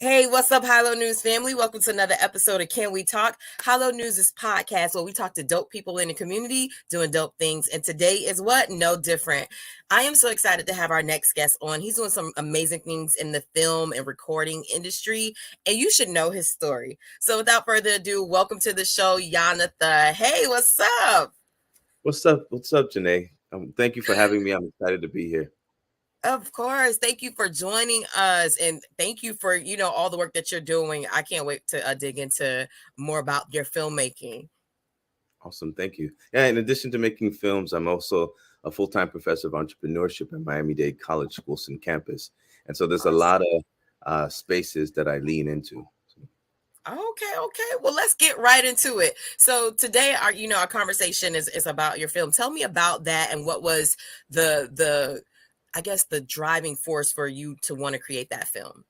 Hey, what's up, Hilo News family? Welcome to another episode of Can We Talk? Hilo News is podcast where we talk to dope people in the community doing dope things. And today is what? No different. I am so excited to have our next guest on. He's doing some amazing things in the film and recording industry, and you should know his story. So without further ado, welcome to the show, Yanatha. Hey, what's up? What's up? What's up, Janey? Thank you for having me. I'm excited to be here. Of course. Thank you for joining us. And thank you for, all the work that you're doing. I can't wait to dig into more about your filmmaking. Awesome. Thank you. Yeah, in addition to making films, I'm also a full-time professor of entrepreneurship at Miami-Dade College, Wilson campus. And so there's a lot of spaces that I lean into. Okay. Well, let's get right into it. So today our conversation is about your film. Tell me about that and what was the I guess the driving force for you to want to create that film.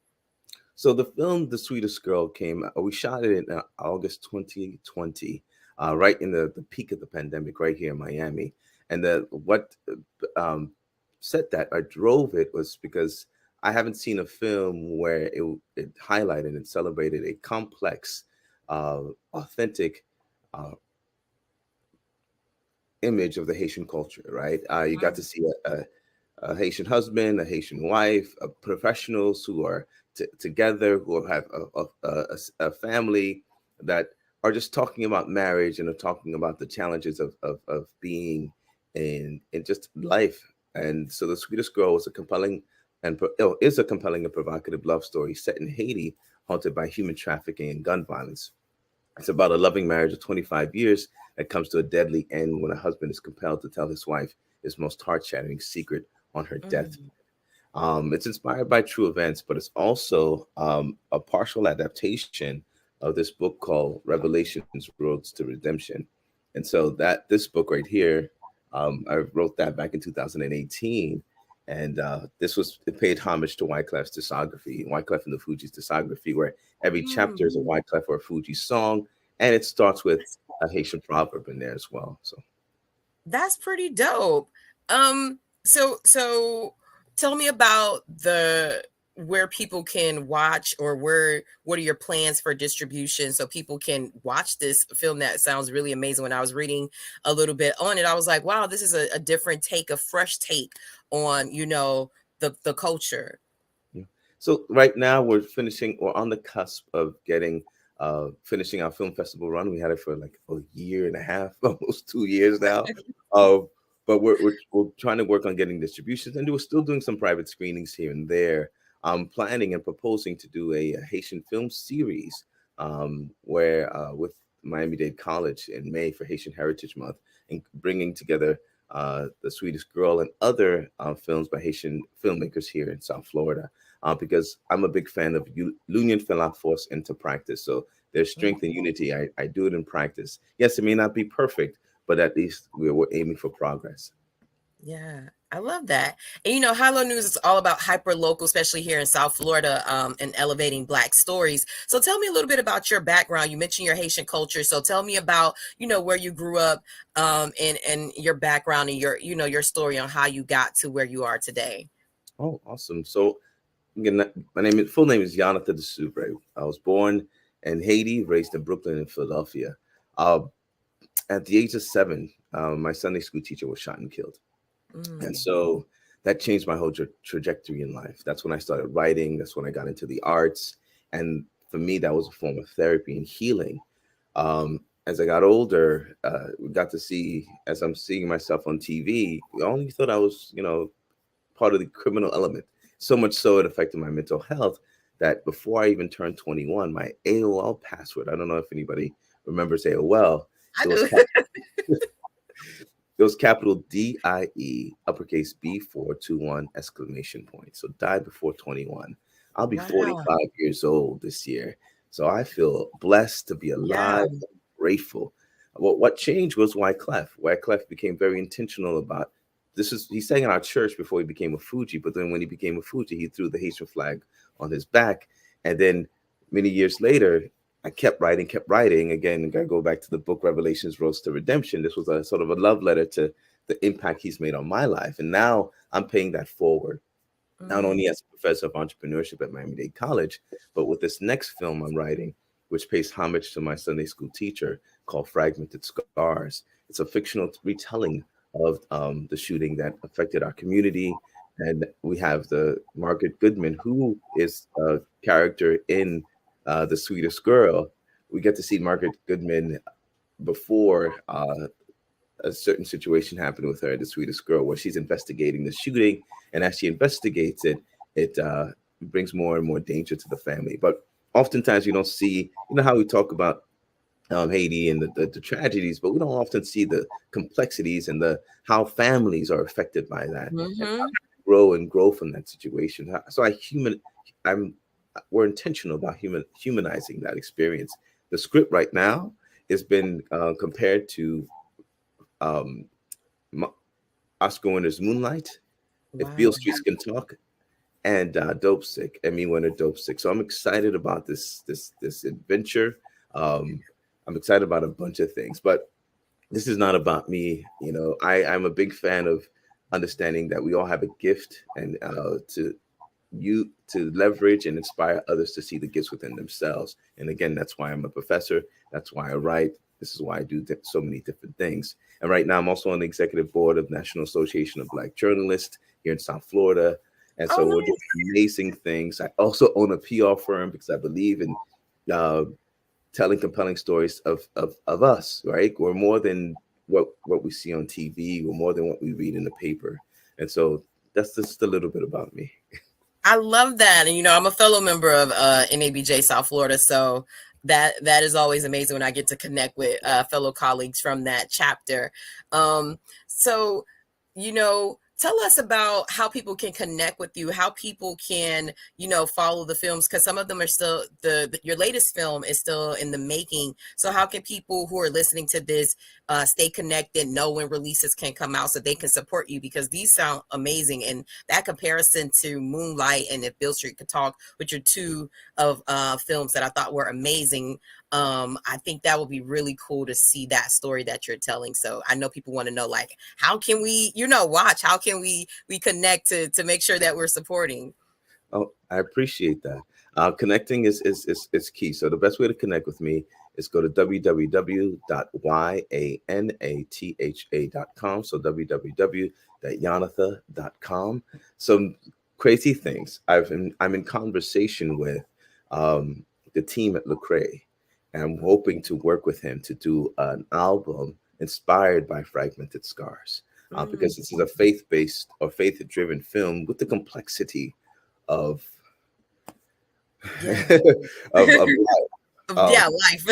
So the film, The Sweetest Girl, we shot it in August 2020, right in the peak of the pandemic, right here in Miami. And what set that, I drove it, was because I haven't seen a film where it highlighted and celebrated a complex, authentic image of the Haitian culture, right? You got to see a Haitian husband, a Haitian wife, professionals who are together, who have a family that are just talking about marriage and are talking about the challenges of being in just life. And so The Sweetest Girl was a compelling is a compelling and provocative love story set in Haiti, haunted by human trafficking and gun violence. It's about a loving marriage of 25 years that comes to a deadly end when a husband is compelled to tell his wife his most heart-shattering secret on her death. It's inspired by true events, but it's also a partial adaptation of this book called Revelations: Roads to Redemption. And so this book right here, I wrote that back in 2018. And it paid homage to Wyclef's discography, Wyclef and the Fugees' discography, where every chapter is a Wyclef or a Fugees song, and it starts with a Haitian proverb in there as well. So that's pretty dope. So tell me about where people can watch, or what are your plans for distribution so people can watch this film that sounds really amazing. When I was reading a little bit on it, I was like, wow, this is a different take, a fresh take on, the culture. yeah. So right now we're on the cusp of getting finishing our film festival run. We had it for like a year and a half, almost 2 years now. Uh, but we're trying to work on getting distributions, and we're still doing some private screenings here and there. I'm planning and proposing to do a Haitian film series where with Miami-Dade College in May for Haitian Heritage Month, and bringing together The Sweetest Girl and other films by Haitian filmmakers here in South Florida. Because I'm a big fan of l'union fait la force into practice. So there's strength and unity. I do it in practice. Yes, it may not be perfect, but at least we're aiming for progress. Yeah, I love that. And Hilo News is all about hyper local, especially here in South Florida, and elevating Black stories. So tell me a little bit about your background. You mentioned your Haitian culture. So tell me about, where you grew up, and your background and your story on how you got to where you are today. Oh, awesome. So again, full name is Yanatha Desouvre. I was born in Haiti, raised in Brooklyn and Philadelphia. Uh, at the age of 7, my Sunday school teacher was shot and killed. And so that changed my whole trajectory in life. That's when I started writing. That's when I got into the arts. And for me, that was a form of therapy and healing. As I got older, we got to see, as I'm seeing myself on TV, I only thought I was, part of the criminal element. So much so it affected my mental health that before I even turned 21, my AOL password, I don't know if anybody remembers AOL. I It was do. It was capital DIE, uppercase B421, exclamation point. So die before 21. I'll be Wow. 45 years old this year. So I feel blessed to be Yeah. alive, grateful. What changed was Wyclef. Wyclef became very intentional about he sang in our church before he became a Fuji, but then when he became a Fuji, he threw the Haitian flag on his back. And then many years later, I kept writing. Again, I go back to the book Revelations: Roads to Redemption. This was a sort of a love letter to the impact he's made on my life. And now I'm paying that forward. not Mm. only as a professor of entrepreneurship at Miami-Dade College, but with this next film I'm writing, which pays homage to my Sunday school teacher, called Fragmented Scars. It's a fictional retelling of the shooting that affected our community. And we have the Margaret Goodman, who is a character in The Sweetest Girl. We get to see Margaret Goodman before a certain situation happened with her, The Sweetest Girl, where she's investigating the shooting, and as she investigates it, it brings more and more danger to the family. But oftentimes, you don't see, how we talk about Haiti and the tragedies, but we don't often see the complexities and the how families are affected by that and how Mm-hmm. they grow from that situation. So I'm we're intentional about humanizing that experience. The script right now has been compared to um, Oscar winner's Moonlight, If Beale Wow. Streets Can Talk, and Dope Sick, Emmy winner Dope Sick. So I'm excited about this adventure. Um, I'm excited about a bunch of things, but this is not about me. I'm a big fan of understanding that we all have a gift, and to leverage and inspire others to see the gifts within themselves. And again, that's why I'm a professor. That's why I write. This is why I do so many different things. And right now, I'm also on the executive board of National Association of Black Journalists here in South Florida. And Oh, so we're nice. doing amazing things. I also own a PR firm because I believe in uh, telling compelling stories of us, right? We're more than what we see on TV. We're more than what we read in the paper. And so that's just a little bit about me. I love that. And I'm a fellow member of NABJ South Florida, so that is always amazing when I get to connect with fellow colleagues from that chapter. So tell us about how people can connect with you, how people can follow the films, because some of them are still your latest film is still in the making. So how can people who are listening to this stay connected, know when releases can come out so they can support you, because these sound amazing. And that comparison to Moonlight and If Beale Street Could Talk, which are two of films that I thought were amazing, I think that would be really cool to see that story that you're telling. So I know people want to know, like, how can we watch, how can we connect to make sure that we're supporting? Oh, I appreciate that. Connecting is key. So the best way to connect with me is go to www.yanatha.com. So www.yanatha.com. Some crazy things. I'm in conversation with the team at Lecrae, and I'm hoping to work with him to do an album inspired by Fragmented Scars, Mm, because this is a faith-based or faith-driven film with the complexity of yeah. of life, um, Yeah, life.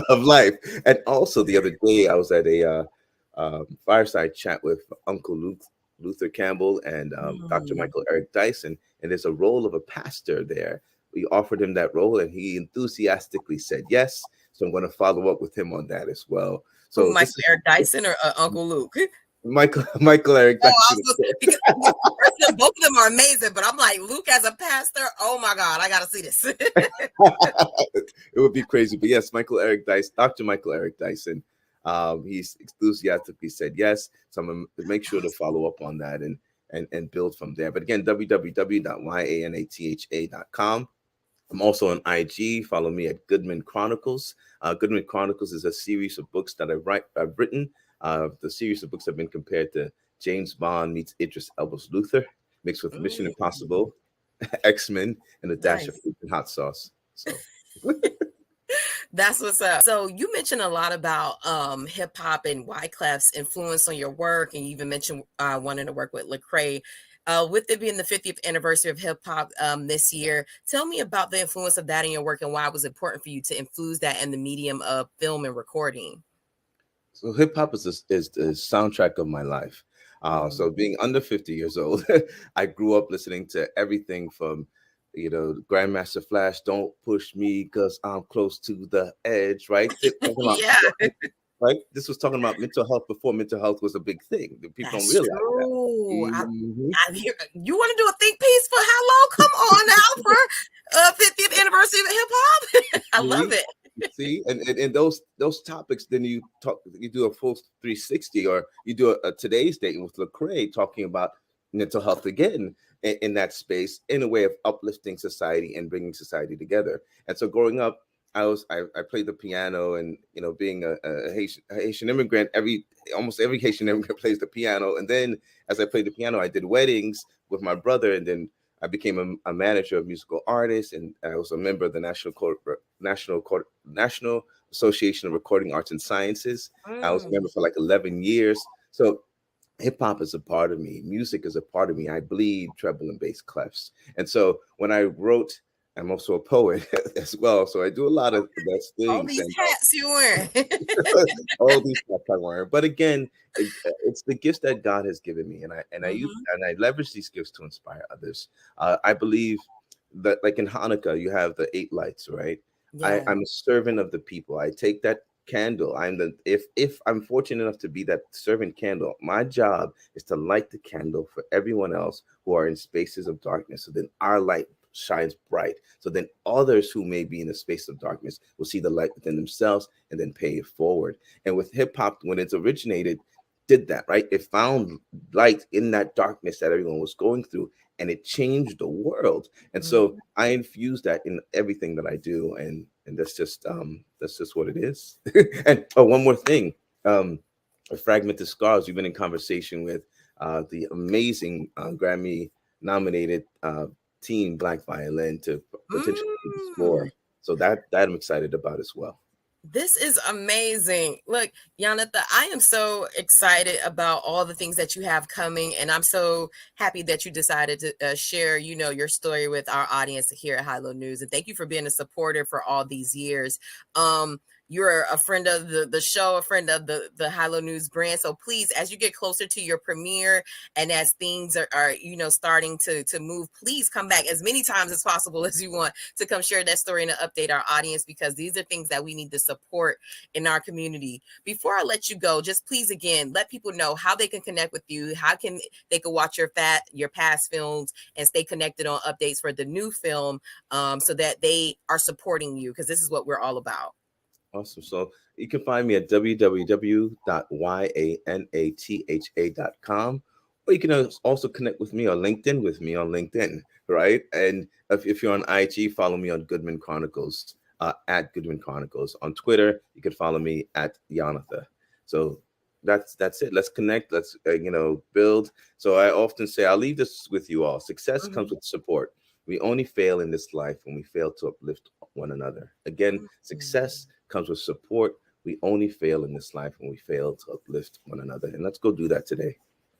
of life. And also, the other day, I was at a fireside chat with Uncle Luther Campbell and Dr. Mm. Michael Eric Dyson, and there's a role of a pastor there. We offered him that role, and he enthusiastically said yes. So I'm going to follow up with him on that as well. Who, So Michael this is Eric Dyson or Uncle Luke? Michael Eric Oh, I Dyson. was because both of them are amazing, but I'm like, Luke as a pastor, oh my God, I gotta see this. It would be crazy. But yes, Michael Eric Dyson, Dr. Michael Eric Dyson, he's enthusiastically said yes. So I'm going to make sure to follow up on that and build from there. But again, www.yanatha.com. I'm also on IG. Follow me at Goodman Chronicles. Goodman Chronicles is a series of books that I've written. The series of books have been compared to James Bond meets Idris Elba's Luther, mixed with Mission Mm, Impossible, X-Men, and a dash of nice. Cajun hot sauce. So That's what's up. So you mentioned a lot about hip hop and Wyclef's influence on your work, and you even mentioned wanting to work with Lecrae. With it being the 50th anniversary of hip hop this year, tell me about the influence of that in your work and why it was important for you to infuse that in the medium of film and recording. So hip hop is the soundtrack of my life. Mm. So being under 50 years old, I grew up listening to everything from, Grandmaster Flash, "Don't Push Me because I'm close to the edge," right? Talking about, Yeah, right? This was talking about mental health before mental health was a big thing. People don't that's realize that. true. Mhm. I hear you want to do a think piece for how long? Come on now for 50th anniversary of hip hop. I love See, it. see, and those topics. Then you do a full 360, or you do a today's date with Lecrae talking about mental health again in that space, in a way of uplifting society and bringing society together. And so growing up, I played the piano, and being a Haitian immigrant, almost every Haitian immigrant plays the piano. And then as I played the piano, I did weddings with my brother, and then I became a manager of musical artists, and I was a member of the National Association of Recording Arts and Sciences. I was a member for like 11 years. So hip hop is a part of me. Music is a part of me. I bleed treble and bass clefs. And so when I wrote, I'm also a poet as well. So I do a lot of those All things. these And hats you wearing. all these stuff I learned. But again, it's the gifts that God has given me, and I use Mhm. and I leverage these gifts to inspire others. I believe that, like in Hanukkah, you have the 8 lights, right? Yeah. I'm a servant of the people. I take that candle. If I'm fortunate enough to be that servant candle, my job is to light the candle for everyone else who are in spaces of darkness. So then our light shines bright. So then others who may be in a space of darkness will see the light within themselves and then pay it forward. And with hip hop, when it's originated, did that, right? It found light in that darkness that everyone was going through, and it changed the world. And so Mhm. I infuse that in everything that I do, and that's just what it is. And oh, one more thing, a fragmented scars. We've been in conversation with the amazing Grammy nominated team Black Violin to potentially Mm. explore. So that I'm excited about as well. This is amazing. Look, Yanatha, I am so excited about all the things that you have coming, and I'm so happy that you decided to share, your story with our audience here at High Low News. And thank you for being a supporter for all these years. You're a friend of the show, a friend of the High Low News brand. So please, as you get closer to your premiere, and as things are starting to move, please come back as many times as possible as you want to come share that story and to update our audience, because these are things that we need to support in our community. Before I let you go, just please again let people know how they can connect with you, how can they can watch your past films and stay connected on updates for the new film, so that they are supporting you, because this is what we're all about. Awesome. So you can find me at www.yanatha.com, or you can also connect with me on LinkedIn, right? And if you're on IG, follow me on Goodman Chronicles, at Goodman Chronicles. On Twitter, you can follow me at Yanatha. So that's it. Let's connect. Let's build. So I often say, I'll leave this with you all. Success comes Mhm. with support. We only fail in this life when we fail to uplift one another. Again, Mhm. success comes with support. We only fail in this life when we fail to uplift one another. And let's go do that today.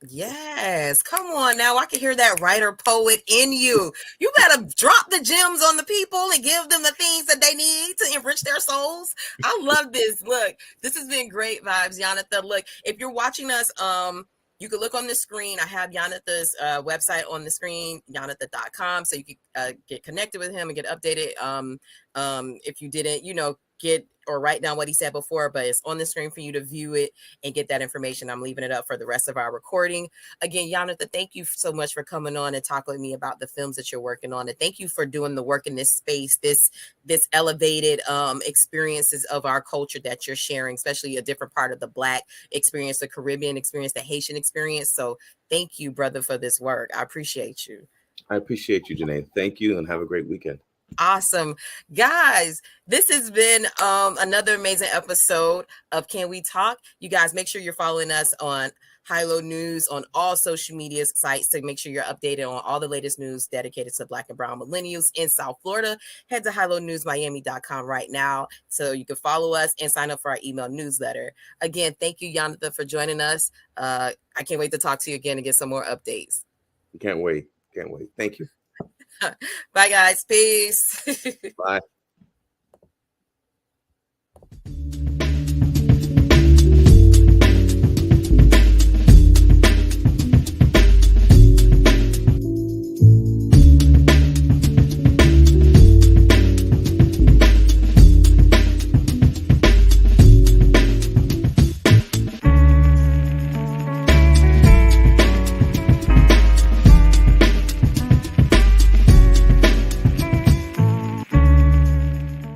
Yes, come on now. I can hear that writer poet in you. You better drop the gems on the people and give them the things that they need to enrich their souls. I love this. Look, this has been great vibes, Yanatha. Look, if you're watching us, you can look on the screen. I have Yanatha's website on the screen, yanatha.com, so you can get connected with him and get updated. If you didn't, get or write down what he said before, but it's on the screen for you to view it and get that information. I'm leaving it up for the rest of our recording. Again, Yanatha, thank you so much for coming on and talking with me about the films that you're working on. And thank you for doing the work in this space, this elevated experiences of our culture that you're sharing, especially a different part of the Black experience, the Caribbean experience, the Haitian experience. So thank you, brother, for this work. I appreciate you. I appreciate you, Janey. Thank you, and have a great weekend. Awesome. Guys, this has been another amazing episode of Can We Talk? You guys, make sure you're following us on High Low News on all social media sites to make sure you're updated on all the latest news dedicated to Black and Brown millennials in South Florida. Head to highlowNewsMiami.com right now so you can follow us and sign up for our email newsletter. Again, thank you, Yanatha, for joining us. I can't wait to talk to you again and get some more updates. Can't wait. Can't wait. Thank you. Bye, guys. Peace. Bye.